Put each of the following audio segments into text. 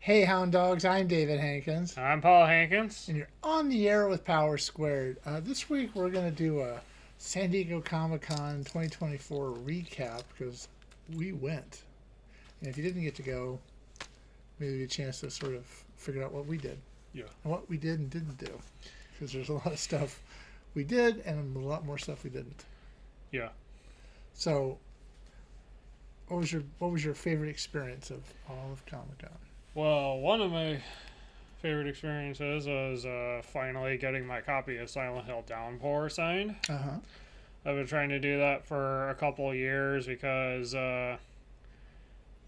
Hey, Hound Dogs, I'm David Hankins, I'm Paul Hankins. and you're on the air with Power Squared. This week we're going to do a San Diego Comic Con 2024 recap because we went. And if you didn't get to go, maybe a chance to sort of figure out what we did Yeah, and what we did and didn't do. Because there's a lot of stuff we did and a lot more stuff we didn't. yeah. So, what was your favorite experience of all of Comic Con? Well, one of my favorite experiences was finally getting my copy of Silent Hill Downpour signed. Uh huh. I've been trying to do that for a couple of years because I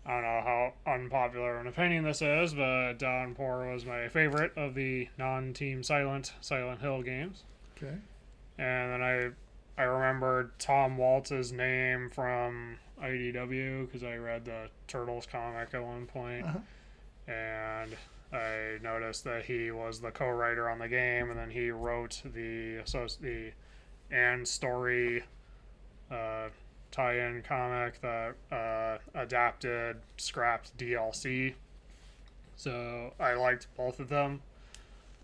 don't know how unpopular an opinion this is, but Downpour was my favorite of the non-Team Silent Hill games. Okay. And then I remembered Tom Waltz's name from IDW because I read the Turtles comic at one point. Uh huh. And I noticed that he was the co-writer on the game, and then he wrote the and story uh, tie-in comic that adapted scrapped DLC. So I liked both of them.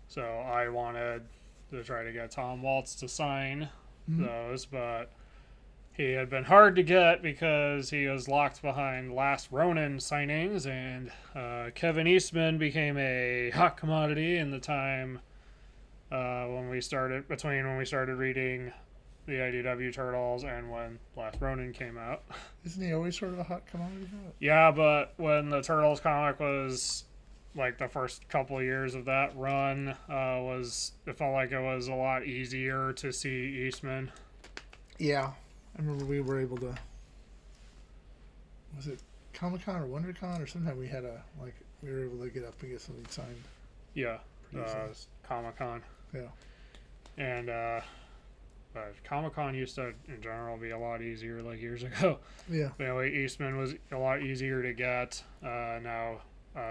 So I wanted to try to get Tom Waltz to sign Mm-hmm. those, but he had been hard to get because he was locked behind Last Ronin signings, and Kevin Eastman became a hot commodity in the time when we started reading the IDW Turtles and when Last Ronin came out. Isn't he always sort of a hot commodity? Yeah, but when the Turtles comic was like the first couple of years of that run, it felt like it was a lot easier to see Eastman. Yeah, I remember we were able to. Was it Comic Con or WonderCon or sometime we were able to get up and get something signed. Yeah, Pretty easily. Comic Con. Yeah. And but Comic Con used to, in general, be a lot easier like years ago. Yeah. But anyway, Eastman was a lot easier to get now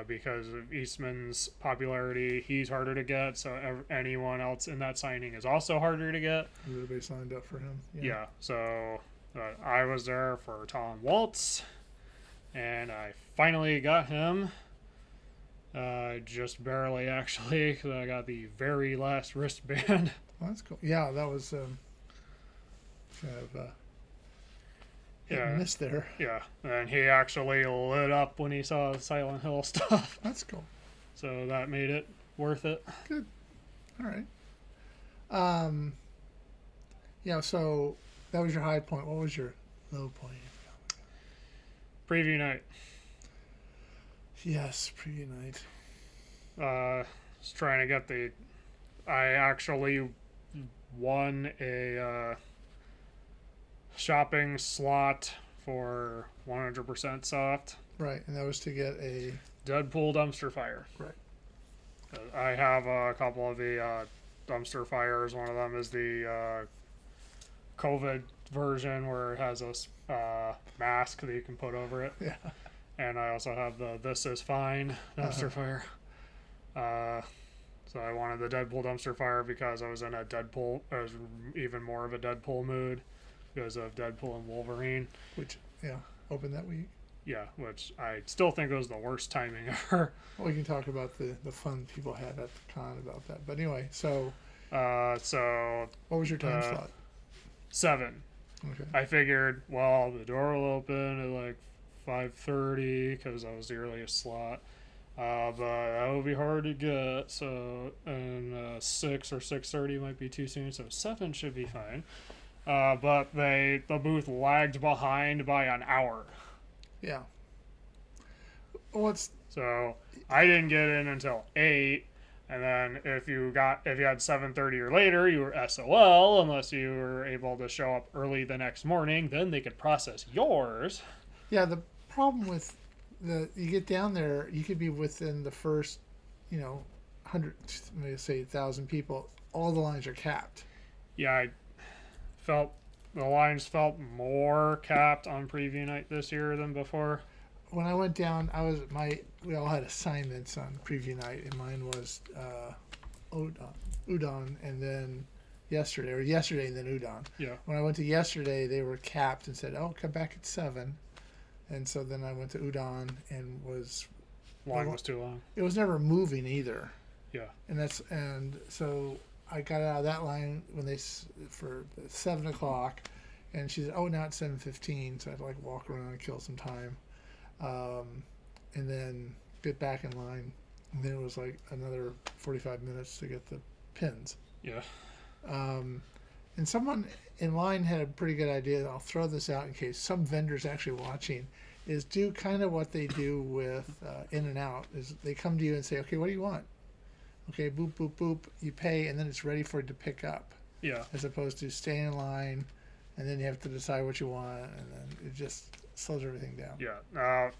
because of Eastman's popularity. He's harder to get, so anyone else in that signing is also harder to get. Everybody signed up for him. Yeah, so I was there for Tom Waltz, and I finally got him. Just barely, actually, because I got the very last wristband. Well, that's cool. Yeah, that was kind of hit and Yeah, miss there. yeah. And he actually lit up when he saw the Silent Hill stuff. That's cool. So that made it worth it. Good. All right. Um. Yeah. So that was your high point. What was your low point? Preview night. Yes, preview night. Was trying to get the. I actually won a shopping slot for 100% soft Right, and that was to get a Deadpool dumpster fire. right. I have a couple of the dumpster fires. One of them is the COVID version where it has a mask that you can put over it. Yeah. And I also have the This Is Fine dumpster fire. So I wanted the Deadpool dumpster fire because I was in a Deadpool, I was even more of a Deadpool mood because of Deadpool and Wolverine. Which opened that week. Yeah, which I still think was the worst timing ever. Well, we can talk about the fun people had at the con about that. But anyway, so So what was your time slot? 7. Okay. I figured, well, the door will open at like 5:30 because that was the earliest slot. But that would be hard to get. So, and 6 or 6:30 might be too soon. So 7 should be fine. But the booth lagged behind by an hour. Yeah. Well, it's So I didn't get in until 8. And then if you had 7:30 or later, you were SOL unless you were able to show up early the next morning. Then they could process yours. yeah. The problem with you get down there, you could be within the first, 100, maybe say 1,000 people. All the lines are capped. Yeah, I felt the lines felt more capped on preview night this year than before. When I went down, we all had assignments on preview night, and mine was udon, and then yesterday, and then udon. Yeah, When I went to yesterday, they were capped and said, "Oh, come back at 7." And so then I went to udon and was line was too long. It was never moving either. Yeah. And so I got out of that line when for 7 o'clock, and she said, "Oh, now it's 7:15," so I had to like walk around and kill some time, and then get back in line. And then it was like another 45 minutes to get the pins. Yeah. And someone in line had a pretty good idea. I'll throw this out in case some vendor's actually watching. Is do kind of what they do with In-N-Out. Is they come to you and say, "Okay, what do you want?" Okay, boop, boop, boop. You pay, and then it's ready for it to pick up. Yeah. As opposed to staying in line, and then you have to decide what you want, and then it just slows everything down. Yeah.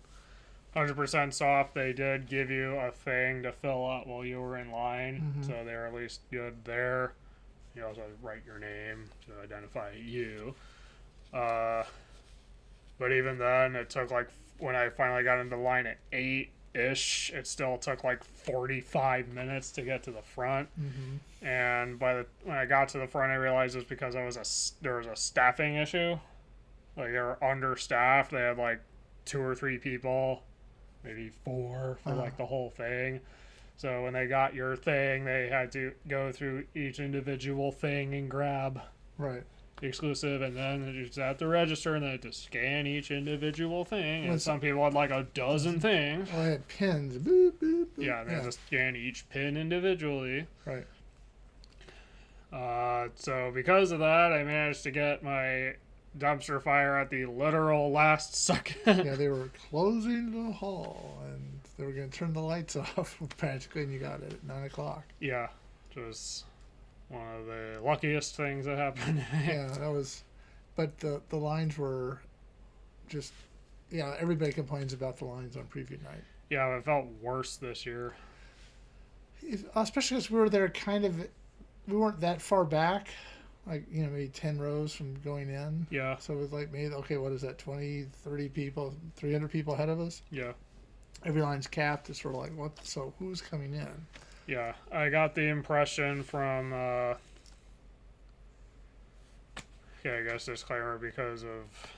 100% soft. They did give you a thing to fill out while you were in line, Mm-hmm. so they were at least good there. You also write your name to identify you. But even then, it took like, when I finally got into line at 8-ish, it still took like 45 minutes to get to the front. Mm-hmm. And when I got to the front, I realized it was because there was a staffing issue. Like, they were understaffed. They had like 2 or 3 people, maybe 4 for like the whole thing. So when they got your thing, they had to go through each individual thing and grab Right. the exclusive, and then it's at the register, and they had to scan each individual thing. And Well, some people had like a dozen things. Well, I had pins. Boop, boop, boop. Yeah, they had to scan each pin individually. Right. So because of that, I managed to get my dumpster fire at the literal last second. Yeah, they were closing the hall, and they were going to turn the lights off practically, and you got it at 9 o'clock. Yeah, which was one of the luckiest things that happened. Yeah, that was, but the lines were just, yeah, everybody complains about the lines on preview night. Yeah, it felt worse this year. Especially because we were there we weren't that far back, like, maybe 10 rows from going in. Yeah. So it was like, maybe, okay, what is that, 20, 30 people, 300 people ahead of us? Yeah. Every line's capped. It's sort of like, what? So who's coming in? Yeah, I got the impression from, I guess disclaimer, because of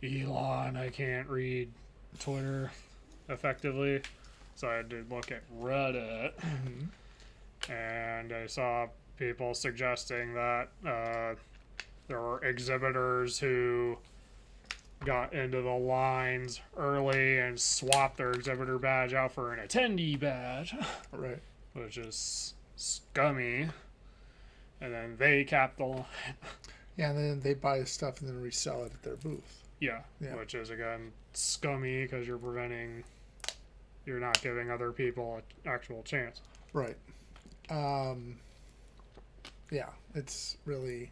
Elon, I can't read Twitter effectively, so I did look at Reddit, Mm-hmm. and I saw people suggesting that there were exhibitors who got into the lines early and swapped their exhibitor badge out for an attendee badge. Right. Which is scummy. And then they cap the line. Yeah, and then they buy stuff and then resell it at their booth. Yeah, Yeah. which is, again, scummy because you're not giving other people an actual chance. Right. Yeah, it's really,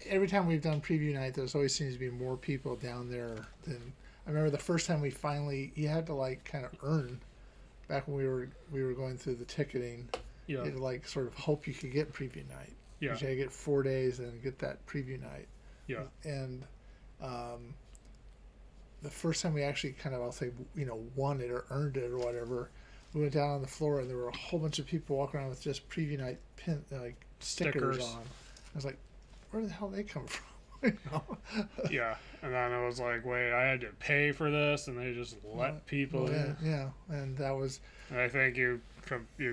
every time we've done preview night, there's always seems to be more people down there than, I remember the first time you had to like kind of earn, back when we were going through the ticketing, Yeah. you had to like sort of hope you could get preview night. Yeah. You had to get 4 days and get that preview night. Yeah. And the first time we actually kind of, I'll say, won it or earned it or whatever, we went down on the floor and there were a whole bunch of people walking around with just preview night stickers on. I was like, where the hell did they come from? Yeah. And then it was like, wait, I had to pay for this, and they just let people in. Yeah, and that was. And I think you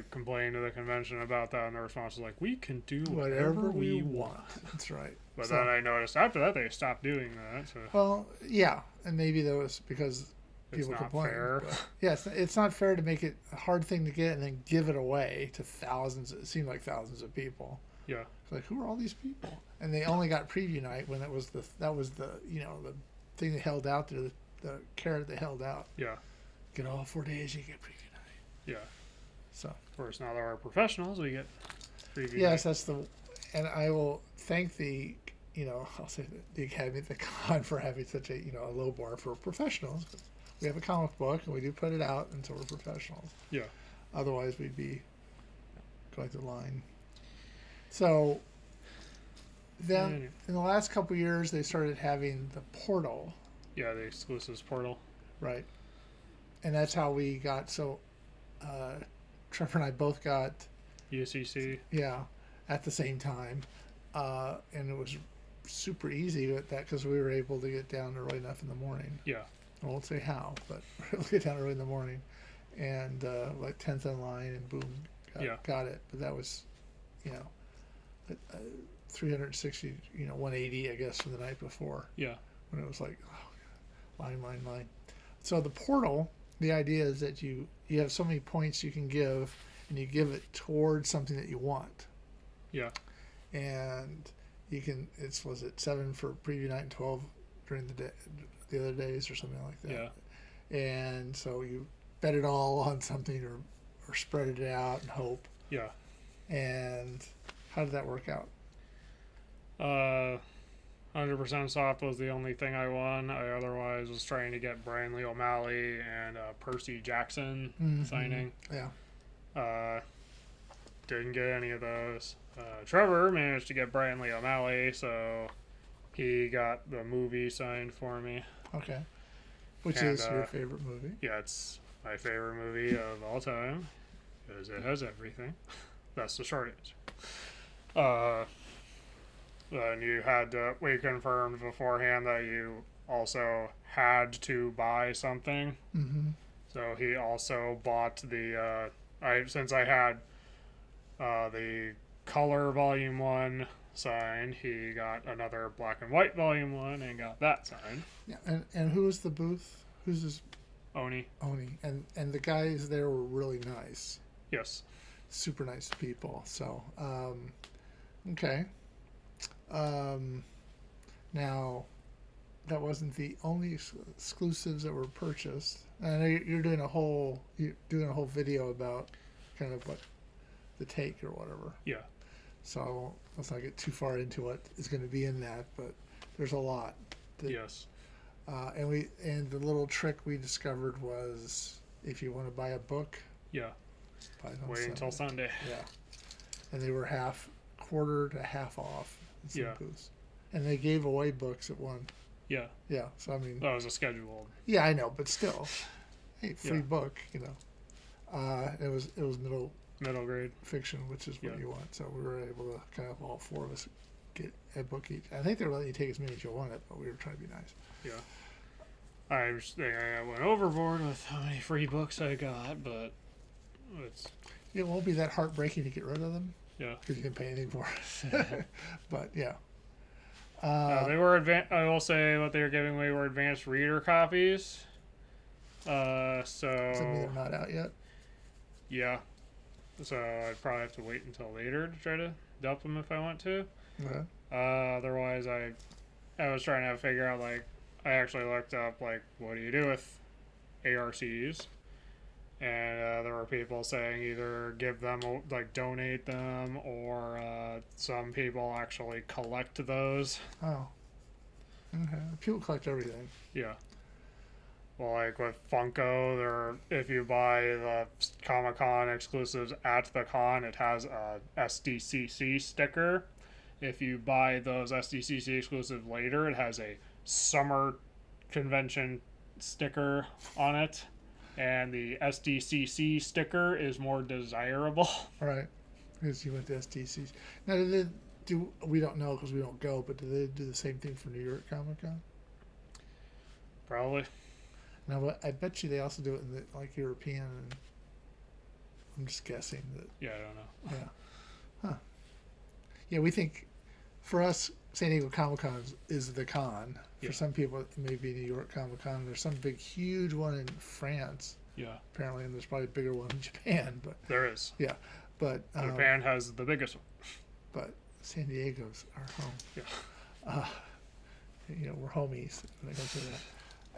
complained to the convention about that, and the response was like, we can do Whatever we want. That's right. But then I noticed after that they stopped doing that. So Well, yeah, and maybe that was because it's people not complain. fair. Yeah, it's not fair to make it a hard thing to get and then give it away to thousands. It seemed like thousands of people. Yeah. It's like, who are all these people? And they only got preview night when that was the the thing they held out there, the carrot they held out. Yeah. Get all 4 days, you get preview night. Yeah. So. Of course, now that we're professionals, we get preview. Yes, that's and I will thank I'll say the Academy, the con, for having such a low bar for professionals. We have a comic book and we do put it out until we're professionals. Yeah. Otherwise, we'd be going through line. So then, in the last couple of years, they started having the portal. Yeah, the exclusives portal. Right. And that's how we got. So Trevor and I both got UCC. Yeah, at the same time, and it was super easy with that because we were able to get down early enough in the morning. Yeah. I won't say how, but we'll get down early in the morning, and like 10th in line, and boom, got it. But that was, you know, 360, 180, I guess, from the night before. Yeah. When it was like, oh, line. So the portal, the idea is that you have so many points you can give, and you give it towards something that you want. Yeah. And you can, was it 7 for preview night and 12 during the other days or something like that. Yeah. And so you bet it all on something or spread it out and hope. Yeah. And how did that work out? 100% soft was the only thing I won. I otherwise was trying to get Brian Lee O'Malley and Percy Jackson signing. Yeah. Didn't get any of those. Trevor managed to get Brian Lee O'Malley, so he got the movie signed for me. Okay. Which is your favorite movie? Yeah, it's my favorite movie of all time because it has everything. That's the short answer. Then you had to, we confirmed beforehand that you also had to buy something. Mm-hmm. So he also bought the, since I had the color volume 1 signed, he got another black and white volume 1 and got that signed. Yeah, and who was the booth? Who's this? Oni. And the guys there were really nice. Yes. Super nice people. So, okay. Now, that wasn't the only exclusives that were purchased. I know you're doing a whole video about kind of what the take or whatever. Yeah. So let's not get too far into what is going to be in that, but there's a lot. Yes. And the little trick we discovered was if you want to buy a book, yeah, wait until Sunday. Yeah, and they were quarter to half off in some booths, and they gave away books at one. Yeah. Yeah. So I mean, that was a scheduled. Yeah, I know, but still, hey, free book, It was middle grade fiction, which is what you want. So we were able to kind of all 4 of us get a book each. I think they were letting you take as many as you wanted, but we were trying to be nice. Yeah. I went overboard with how many free books I got, but it won't be that heartbreaking to get rid of them. Yeah. Because you didn't pay anything for it. But yeah. They were I will say what they were giving away were advanced reader copies. So. Does that mean they're not out yet? Yeah. So I'd probably have to wait until later to try to dump them if I want to. Okay. Otherwise, I was trying to figure out, like, I actually looked up, like, what do you do with ARCs? And there were people saying either give them, like, donate them, or some people actually collect those. Oh. Okay. People collect everything. Yeah. Well, like with Funko, if you buy the Comic-Con exclusives at the con, it has a SDCC sticker. If you buy those SDCC exclusives later, it has a summer convention sticker on it. And the SDCC sticker is more desirable. Right. Because you went to SDCC. Now, we don't know because we don't go, but do they do the same thing for New York Comic Con? Probably. Now, I bet you they also do it in the, like, European. And I'm just guessing that. Yeah, I don't know. Yeah. Huh. Yeah, we think, for us, San Diego Comic Con is the con. For some people, it may be New York Comic Con. There's some big, huge one in France. Yeah. Apparently, and there's probably a bigger one in Japan. But there is. Yeah, but Japan has the biggest one. But San Diego's our home. Yeah. We're homies when it comes to that.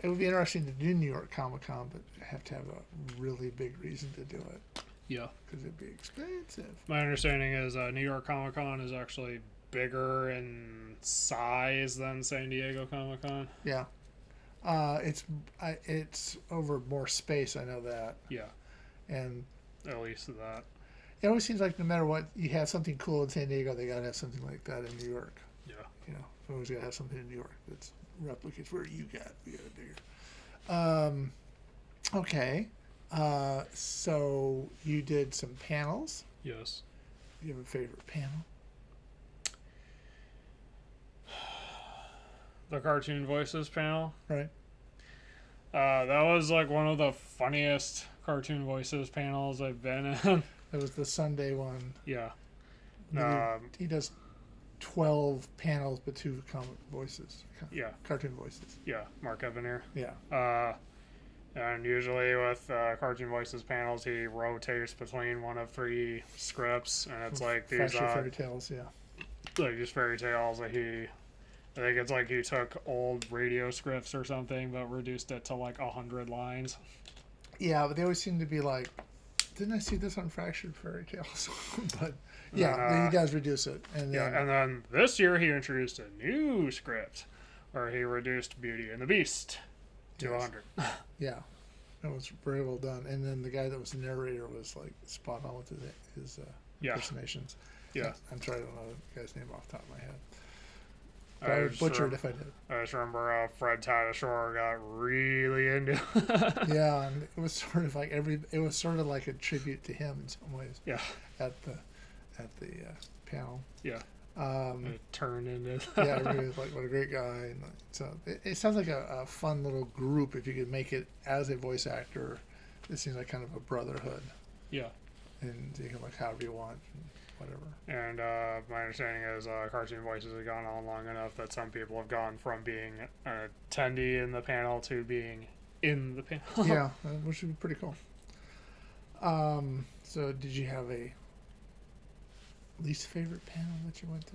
It would be interesting to do New York Comic Con, but you have to have a really big reason to do it. Yeah. Because it'd be expensive. My understanding is New York Comic Con is actually bigger in size than San Diego Comic Con. Yeah. It's over more space, I know that. Yeah. And at least that. It always seems like no matter what, you have something cool in San Diego, they gotta have something like that in New York. Yeah. You always gotta have something in New York that's replicates where you got it bigger. Okay. So you did some panels. Yes. Do you have a favorite panel? The Cartoon Voices panel. Right. That was like one of the funniest cartoon voices panels I've been in. It was the Sunday one. Yeah. He does 12 panels, but 2 comic voices. Yeah. Cartoon voices. Yeah. Mark Evanier. Yeah. And usually with cartoon voices panels, he rotates between one of 3 scripts, and it's like these fairy tales, yeah. like just fairy tales that he. I think it's like he took old radio scripts or something, but reduced it to like 100 lines. Yeah, but they always seem to be like, didn't I see this on Fractured Fairy Tales? But yeah, he does reduce it. And then, and then this year he introduced a new script where he reduced Beauty and the Beast to 100. Yeah, that was very well done. And then the guy that was the narrator was like spot on with his impersonations. Yeah. I'm sorry, I don't know the guy's name off the top of my head. But I would butcher it if I did. I just remember Fred Tatasciore got really into Yeah, and it was sort of like it was sort of like a tribute to him in some ways. Yeah. At the panel. Yeah. It turned into yeah, I really like what a great guy. And so it sounds like a fun little group if you could make it as a voice actor. It seems like kind of a brotherhood. Yeah. And you can like however you want. Whatever. And my understanding is cartoon voices have gone on long enough that some people have gone from being an attendee in the panel to being in the panel. Yeah, which would be pretty cool. So did you have a least favorite panel that you went to?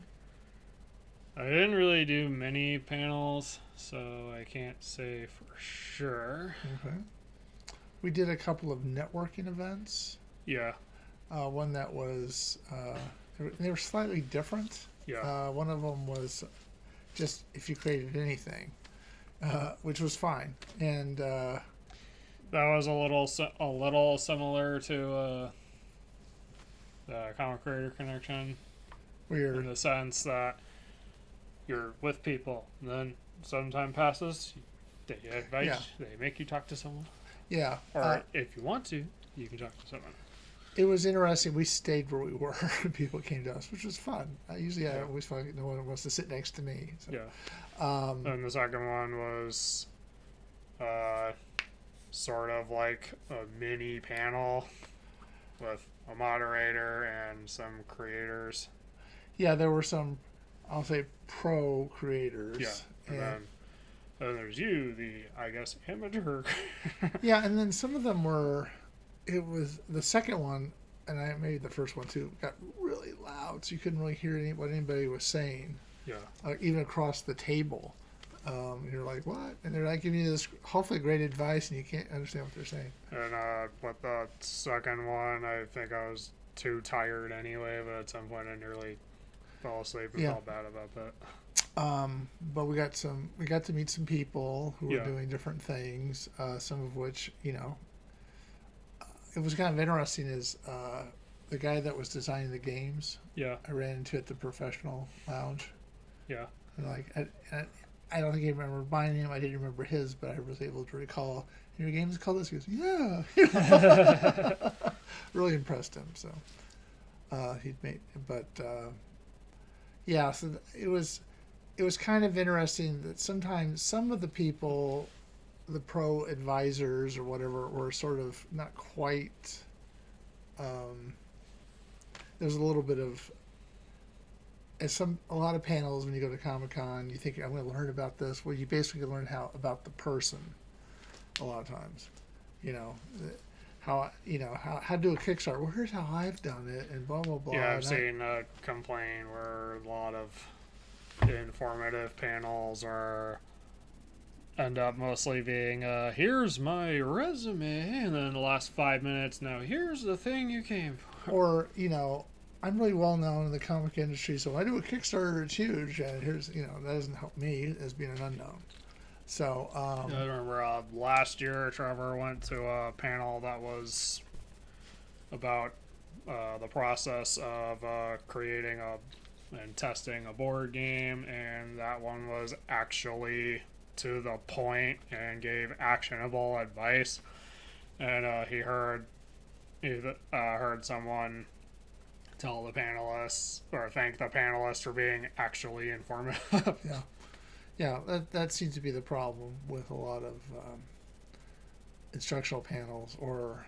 I didn't really do many panels, so I can't say for sure. Okay. We did a couple of networking events. Yeah. One that was they were slightly different. Yeah. One of them was just if you created anything, which was fine, and that was a little similar to the Comic Creator Connection, weird in the sense that you're with people, and then some time passes, they invite, they make you talk to someone. Yeah. Or if you want to, you can talk to someone. It was interesting. We stayed where we were. People came to us, which was fun. I always feel like no one wants to sit next to me. So. Yeah. And the second one was sort of like a mini panel with a moderator and some creators. Yeah, there were some, I'll say, pro creators. Yeah. And then there's you, I guess, amateur. Yeah, and then some of them were... It was the second one, and I maybe the first one too, got really loud, so you couldn't really hear what anybody was saying. Yeah. Even across the table. You're like, what? And they're like giving you this hopefully great advice, and you can't understand what they're saying. And with the second one, I think I was too tired anyway, but at some point I nearly fell asleep and felt bad about that. But we got to meet some people who were doing different things, some of which, it was kind of interesting is the guy that was designing the games. Yeah. I ran into at the professional lounge. Yeah. And I don't think I remember buying him. I didn't remember his, but I was able to recall. Your game is called this. He goes, yeah. Really impressed him. So he'd made, but yeah. So it was kind of interesting that sometimes some of the people, the pro advisors or whatever, were sort of not quite. There's a little bit of, a lot of panels when you go to Comic-Con, you think I'm going to learn about this. Well, you basically learn about the person. A lot of times, how to do a Kickstarter. Well, here's how I've done it, and blah blah blah. Yeah, I've seen a complaint where a lot of informative panels end up mostly being, here's my resume, and then the last 5 minutes, now here's the thing you came for. Or, I'm really well known in the comic industry, so when I do a Kickstarter, it's huge, and here's, that doesn't help me as being an unknown. So, I remember last year, Trevor went to a panel that was about the process of creating and testing a board game, and that one was actually to the point and gave actionable advice. And he heard someone tell the panelists or thank the panelists for being actually informative. Yeah, that seems to be the problem with a lot of instructional panels, or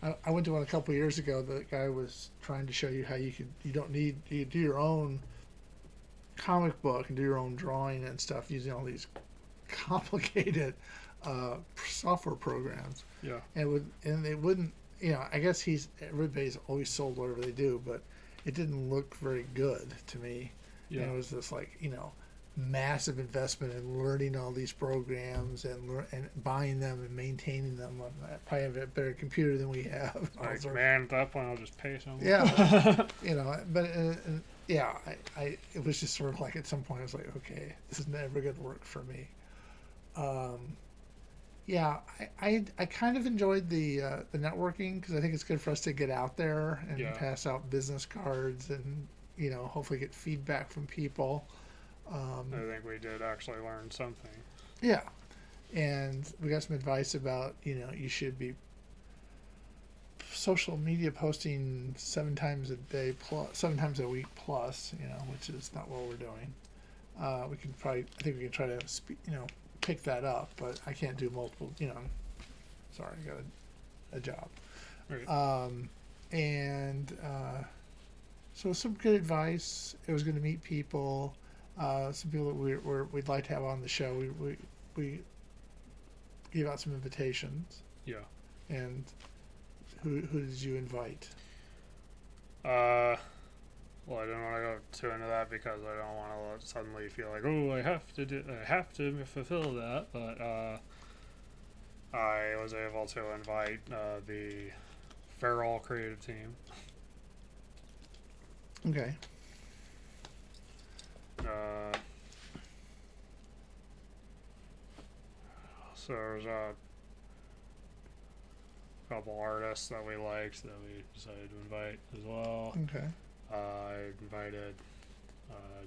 I went to one a couple years ago. The guy was trying to show you how you do your own comic book and do your own drawing and stuff using all these complicated software programs. Yeah. And it wouldn't, I guess everybody's always sold whatever they do, but it didn't look very good to me. Yeah. And it was this massive investment in learning all these programs and buying them and maintaining them. I probably have a better computer than we have. Like, man, at that point, I'll just pay someone. Yeah. But yeah, it was just sort of like at some point I was like, okay, this is never going to work for me. Yeah, I kind of enjoyed the networking, because I think it's good for us to get out there and pass out business cards and hopefully get feedback from people. I think we did actually learn something. Yeah, and we got some advice about you should be social media posting 7 times a day plus 7 times a week plus, which is not what we're doing. I think we can try to pick that up, but I can't do multiple. Sorry, I got a job. Right. So some good advice. It was going to meet people. Some people that we'd like to have on the show. We gave out some invitations. Yeah. And who did you invite? Well, I don't want to go too into that because I don't want to suddenly feel like, oh, I have to fulfill that. But I was able to invite the Feral creative team. Okay. So there's a couple artists that we liked that we decided to invite as well. Okay. I invited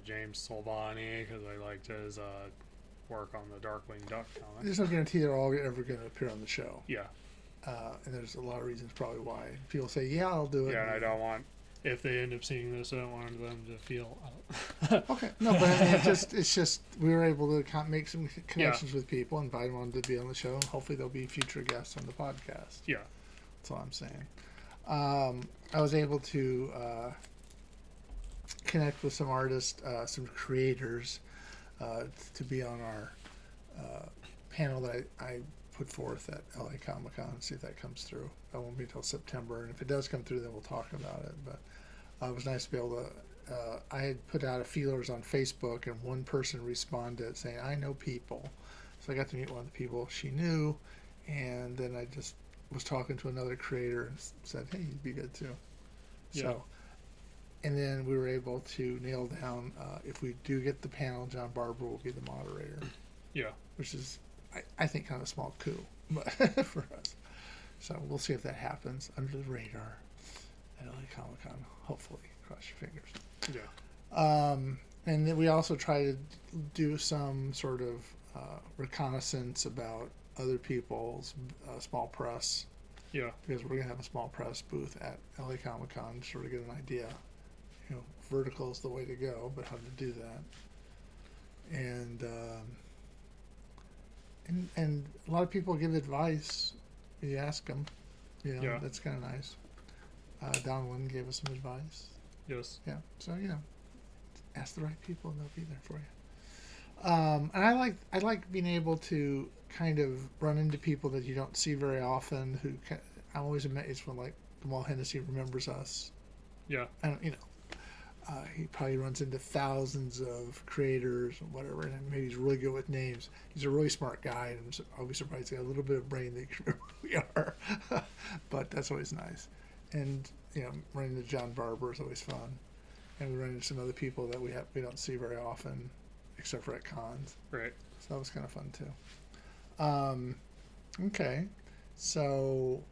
James Solbani because I liked his work on the Darkwing Duck comic. There's no guarantee they're all ever going to appear on the show. Yeah. And there's a lot of reasons probably why. People say, yeah, I'll do it. Yeah, and I don't want, if they end up seeing this, I don't want them to feel... Okay. No, but I mean, it's just we were able to make some connections with people, invite them on to be on the show, and hopefully there'll be future guests on the podcast. Yeah. That's all I'm saying. I was able to connect with some artists, some creators, to be on our panel that I put forth at LA Comic Con. See if that comes through. That won't be until September, and if it does come through, then we'll talk about it. But it was nice to be able to. I had put out a feelers on Facebook, and one person responded saying, "I know people," so I got to meet one of the people she knew, and then I just was talking to another creator and said, "Hey, you'd be good too." Yeah. So, and then we were able to nail down if we do get the panel, John Barber will be the moderator. Yeah. Which is, I think, kind of a small coup, but for us. So we'll see if that happens under the radar at LA Comic Con. Hopefully, cross your fingers. Yeah. And then we also try to do some sort of reconnaissance about other people's small press. Yeah. Because we're gonna have a small press booth at LA Comic Con to sort of get an idea. Vertical is the way to go, but how to do that. And a lot of people give advice. You ask them. Yeah. That's kind of nice. Donlin gave us some advice. Yes. Yeah. So ask the right people and they'll be there for you. And I like being able to kind of run into people that you don't see very often. I'm always amazed when Gamal Hennessy remembers us. Yeah. And he probably runs into thousands of creators and whatever, and maybe he's really good with names. He's a really smart guy, and I'm always surprised he got a little bit of brain that he can remember who we are. But that's always nice. And running into John Barber is always fun. And we run into some other people that we don't see very often, except for at cons. Right. So that was kind of fun too. Okay, so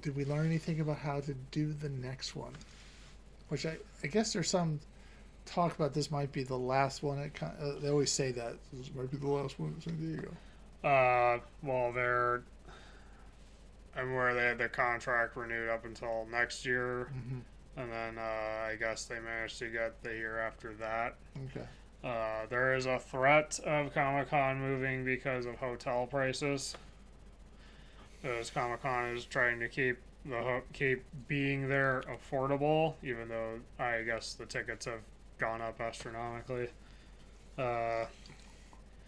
did we learn anything about how to do the next one? Which I guess there's some talk about this might be the last one. They always say that this might be the last one in San Diego. Well, where they had the contract renewed up until next year, and then I guess they managed to get the year after that. Okay. There is a threat of Comic-Con moving because of hotel prices. As Comic-Con is trying to keep being there affordable, even though I guess the tickets have gone up astronomically. Uh,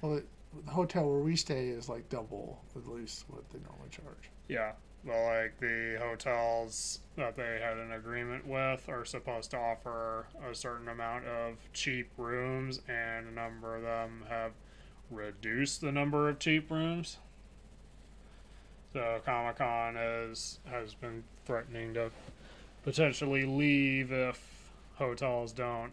Well, the hotel where we stay is like double at least what they normally charge. yeah, but like the hotels that they had an agreement with are supposed to offer a certain amount of cheap rooms, and a number of them have reduced the number of cheap rooms. So Comic Con has been threatening to potentially leave if hotels don't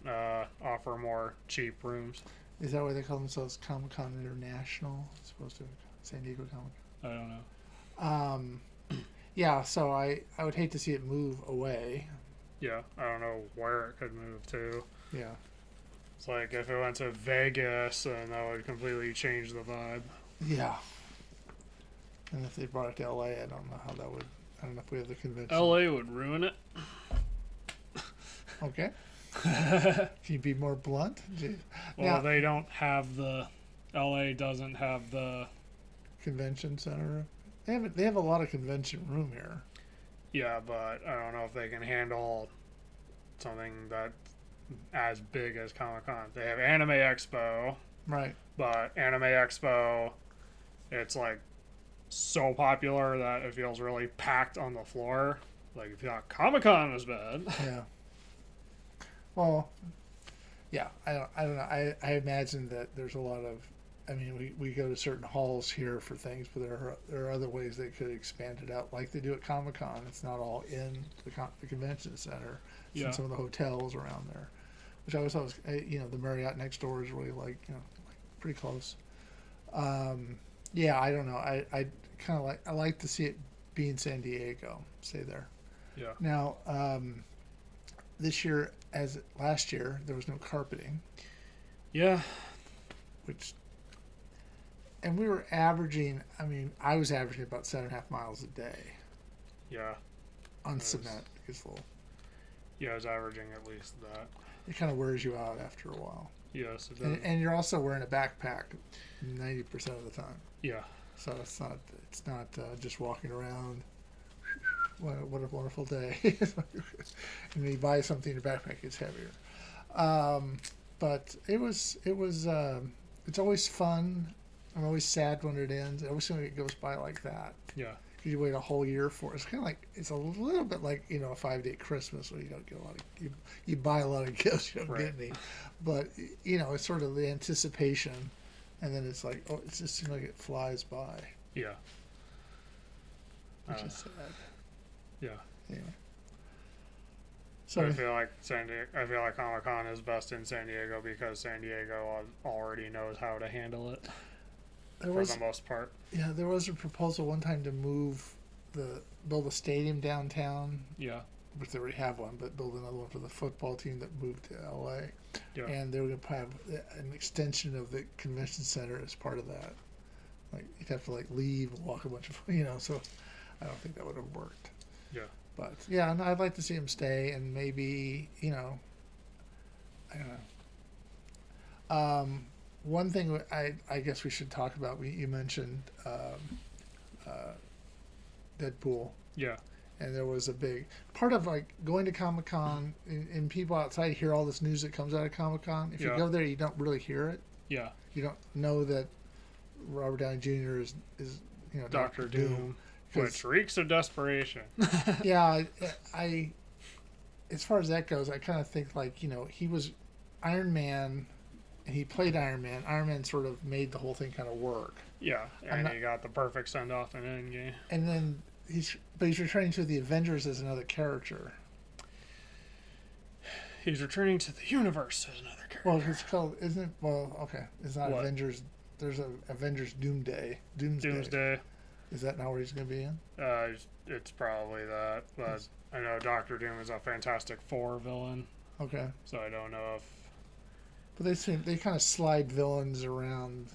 offer more cheap rooms. Is that why they call themselves Comic Con International as opposed to San Diego Comic I don't know. Con? Yeah, so I would hate to see it move away. Yeah, I don't know where it could move to. Yeah. It's like if it went to Vegas, and that would completely change the vibe. Yeah. And if they brought it to LA, I don't know how that would. I don't know if we have the convention. LA would ruin it. Okay. Can you be more blunt? Well, Now, they don't have the. LA doesn't have the. convention center. They have a lot of convention room here. Yeah, but I don't know if they can handle something that as big as Comic Con. They have Anime Expo, Right. but Anime Expo, it's like so popular that it feels really packed on the floor. Like if you thought Comic Con was bad. Yeah. Well, yeah. I don't know. I imagine that there's a lot of. I mean, we go to certain halls here for things, but there are other ways they could expand it out, like they do at Comic Con. It's not all in the convention center. It's in some of the hotels around there, which I was the Marriott next door is really like pretty close. Yeah, I don't know. I kind of I like to see it be in San Diego. Stay there. Yeah. Now, this year, as last year, there was no carpeting, Yeah. which, and we were averaging. I mean, I was averaging about 7.5 miles a day Yeah. on Nice. cement. It's full. Yeah, I was averaging at least that. It kind of wears you out after a while, Yes, it does. and you're also wearing a backpack 90% of the time. Yeah. So it's not just walking around. What a wonderful day! And you buy something, your backpack gets heavier. But it was it's always fun. I'm always sad when it ends. I wish it goes by like that. Yeah. You wait a whole year for it. It's kind of like it's a little bit like a 5-day Christmas where you don't get a lot of you buy a lot of gifts, you don't get any. But it's sort of the anticipation, and then it's like it just seems like it flies by, Yeah. which is sad. Yeah. Anyway. So So I feel like Comic Con is best in San Diego because San Diego already knows how to handle it there for was the most part. there was a proposal one time to build a stadium downtown, Yeah. which they already have one, but build another one for the football team that moved to LA. Yeah. And they were going to have an extension of the convention center as part of that. Like you'd have to leave and walk a bunch of so I don't think that would have worked. Yeah. But yeah, and I'd like to see him stay, and maybe I don't know. One thing I guess we should talk about. You mentioned Deadpool, Yeah. and there was a big part of going to Comic Con, and people outside hear all this news that comes out of Comic Con. If you Yeah. go there, you don't really hear it. Yeah. You don't know that Robert Downey Jr. is Doctor Doom, 'cause- which reeks of desperation. Yeah, I as far as that goes, I kind of think he was Iron Man, and he played Iron Man. Iron Man sort of made the whole thing kind of work, Yeah, and he got the perfect send off in Endgame. and then he's returning to the Avengers as another character. He's returning to the universe as another character. Well, it's called, isn't it? Well, okay, it's not What? Avengers. There's a Avengers Doomsday. Doomsday. Is that not where he's going to be in? It's probably that, but I know Doctor Doom is a Fantastic Four villain, Okay, so I don't know if. but they kind of slide villains around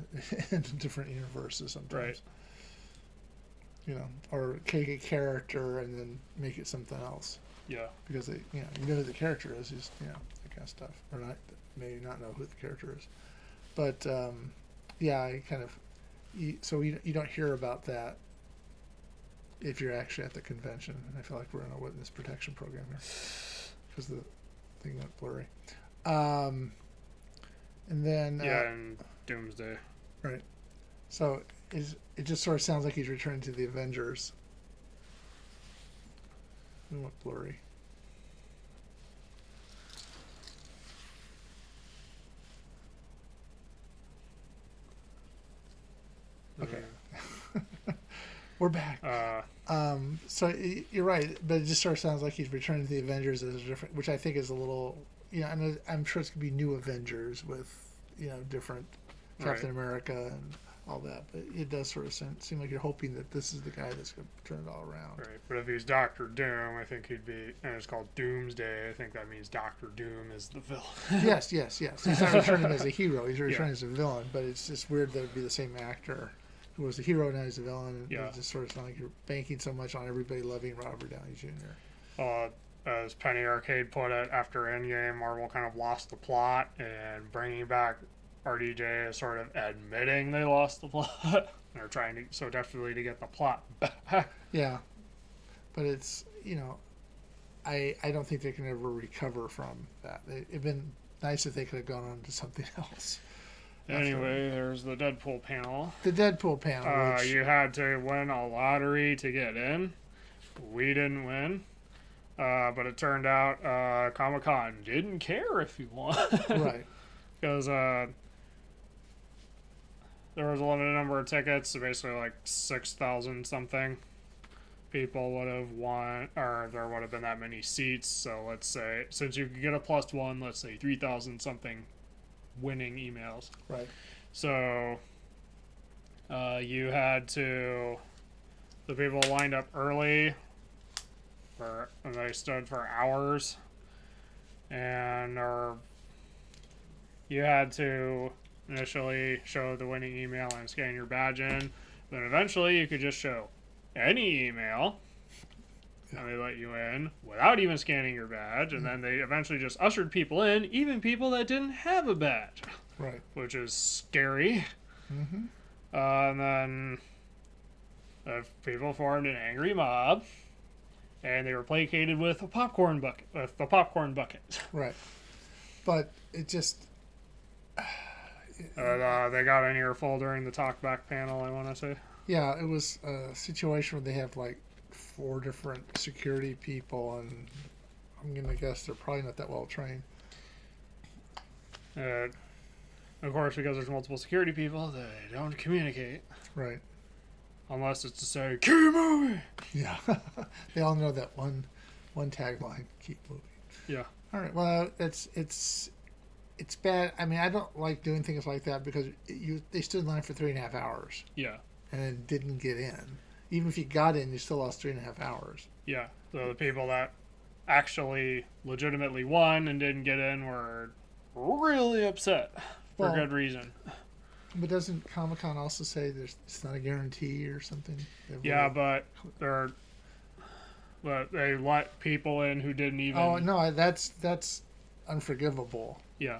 into different universes sometimes. Right. Or take a character and then make it something else. Yeah. Because you know who the character is. He's kind of stuff, or not maybe not know who the character is. But yeah, I kind of so you don't hear about that if you're actually at the convention. And I feel like we're in a witness protection program here because the thing went blurry. And then and Doomsday. Right. So it just sort of sounds like he's returning to the Avengers. It went blurry. Okay. We're back. So you're right, but it just sort of sounds like he's returning to the Avengers as a different, which I think is a little, and I'm sure it's gonna be new Avengers with, different Captain America and all that. But it does sort of seem like you're hoping that this is the guy that's gonna turn it all around. Right, but if he's Doctor Doom, I think he'd be, and it's called Doomsday. I think that means Doctor Doom is the villain. Yes. He's not returning as a hero. He's returning as a villain. But it's just weird that it'd be the same actor who was the hero, now he's the villain. And it just sort of sounds like you're banking so much on everybody loving Robert Downey Jr. As Penny Arcade put it, after Endgame, Marvel kind of lost the plot, and bringing back RDJ is sort of admitting they lost the plot. They're trying so desperately to get the plot back. Yeah, but it's I don't think they can ever recover from that. It'd been nice if they could have gone on to something else. Anyway, there's the Deadpool panel. The Deadpool panel. You had to win a lottery to get in. We didn't win. But it turned out Comic-Con didn't care if you won. Right. Because there was a limited number of tickets, so basically like 6,000 something people would have won, or there would have been that many seats. So let's say, since you could get a +1, let's say 3,000 something winning emails. Right. So you had to, the people lined up early, and they stood for hours, and you had to initially show the winning email and scan your badge in. Then eventually you could just show any email, and they let you in without even scanning your badge. And then they eventually just ushered people in, even people that didn't have a badge. Right. Which is scary. Mm-hmm. And then people formed an angry mob, and they were placated with a popcorn bucket. Right. But it just. They got an earful during the talkback panel, I want to say. Yeah, it was a situation where they have like 4 different security people, and I'm going to guess they're probably not that well trained. Of course, because there's multiple security people, they don't communicate. Right. Unless it's to say, keep moving! Yeah. They all know that one tagline, keep moving. Yeah. All right, well, it's bad. I mean, I don't like doing things like that because they stood in line for 3.5 hours. Yeah. And then didn't get in. Even if you got in, you still lost 3.5 hours. Yeah. So the people that actually legitimately won and didn't get in were really upset for good reason. But doesn't Comic-Con also say it's not a guarantee or something? Yeah, but they let people in who didn't even. Oh no, that's unforgivable. Yeah.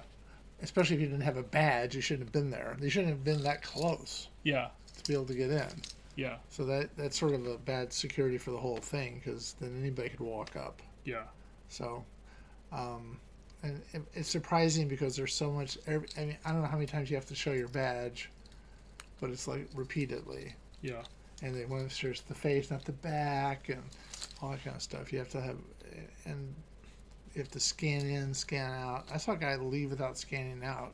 Especially if you didn't have a badge, you shouldn't have been there. You shouldn't have been that close. Yeah. To be able to get in. Yeah. So that's sort of a bad security for the whole thing, because then anybody could walk up. Yeah. So, and it's surprising because there's so much. I mean, I don't know how many times you have to show your badge, but it's like repeatedly. Yeah. And they want to show the face, not the back, and all that kind of stuff. You have to have, and you have to scan in, scan out. I saw a guy leave without scanning out.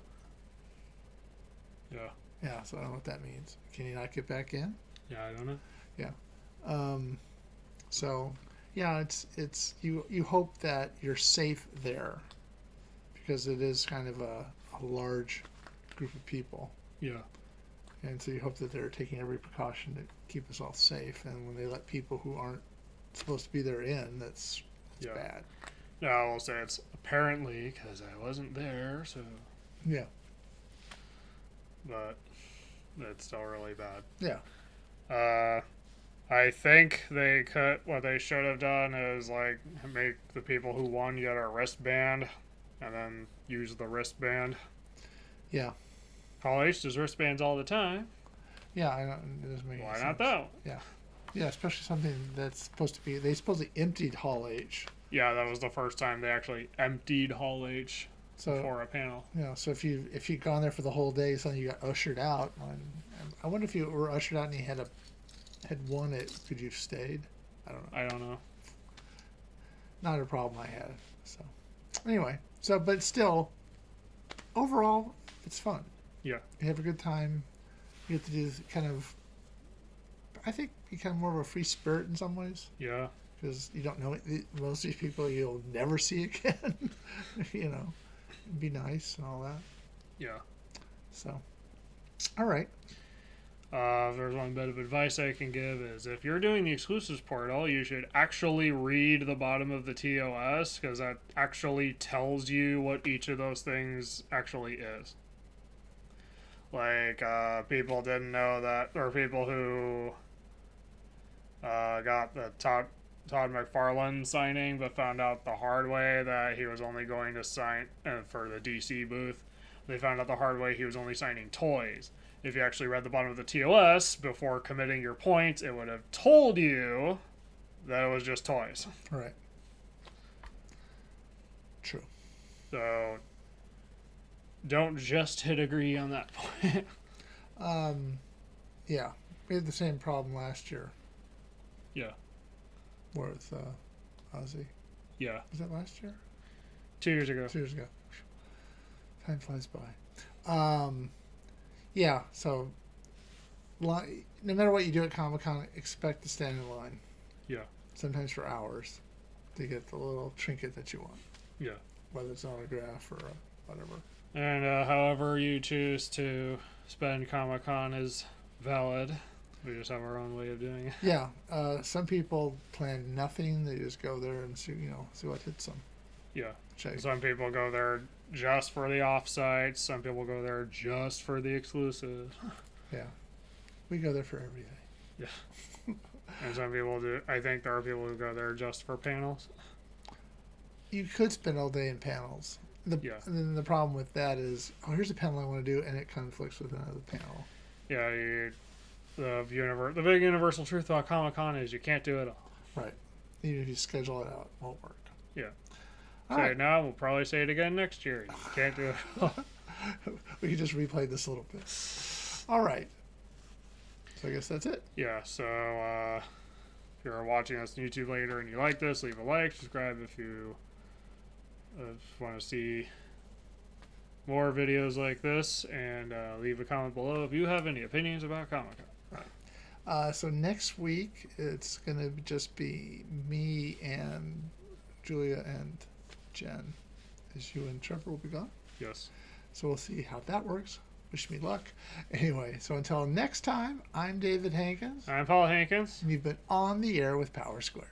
Yeah. Yeah. So I don't know what that means. Can you not get back in? Yeah, I don't know. Yeah. So, yeah, it's you hope that you're safe there, because it is kind of a large group of people. Yeah. And so you hope that they're taking every precaution to keep us all safe. And when they let people who aren't supposed to be there in, that's bad. No, I will say it's apparently because I wasn't there, so. Yeah. But it's still really bad. Yeah. I think what they should have done is like make the people who won get a wristband and then use the wristband. Yeah. Hall H does wristbands all the time. Yeah, I don't, it doesn't make any Why sense. not that one? Yeah. Yeah, especially something that's supposed to be, they supposedly emptied Hall H. Yeah, that was the first time they actually emptied Hall H So, for a panel. you know, so if you'd gone there for the whole day, suddenly you got ushered out. I wonder if you were ushered out and you had won it, could you have stayed? I don't know. I don't know. Not a problem I had. So, anyway, but still, overall, it's fun. Yeah. You have a good time. You get to do kind of, I think, become more of a free spirit in some ways. Yeah. Because you don't know most of these people you'll never see again. You know, be nice and all that. Yeah. So, all right. If there's one bit of advice I can give is if you're doing the exclusives portal, you should actually read the bottom of the TOS because that actually tells you what each of those things actually is. Like, people didn't know that, or people who got the Todd McFarlane signing but found out the hard way that he was only going to sign for the DC booth. They found out the hard way he was only signing toys. If you actually read the bottom of the TOS before committing your points, it would have told you that it was just toys. Right. True. So don't just hit agree on that point. Yeah. We had the same problem last year Yeah. with Ozzy. Yeah. Was that last year? 2 years ago. 2 years ago. Time flies by. Yeah, so no matter what you do at Comic-Con, expect to stand in line. Yeah. Sometimes for hours to get the little trinket that you want. Yeah. Whether it's an autograph or whatever. And however you choose to spend Comic-Con is valid. We just have our own way of doing it. Yeah, some people plan nothing. They just go there and see what hits them. Yeah. Check. Some people go there just for the offsites. Some people go there just for the exclusive. Yeah. We go there for everything. Yeah. And some people do. I think there are people who go there just for panels. You could spend all day in panels. Yeah. And then the problem with that is, here's a panel I want to do, and it conflicts with another panel. Yeah, the big universal truth about Comic-Con is you can't do it all. Right. Even if you schedule it out, it won't work. Yeah. All Say right. it now, we'll probably say it again next year. You can't do it all. We can just replay this a little bit. All right. So I guess that's it. Yeah, so if you're watching us on YouTube later and you like this, leave a like, subscribe if you want to see more videos like this, and leave a comment below if you have any opinions about Comic-Con. So next week, it's going to just be me and Julia and Jen, as you and Trevor will be gone. Yes. So we'll see how that works. Wish me luck. Anyway, so until next time, I'm David Hankins. I'm Paul Hankins. And you've been on the air with Power Squared.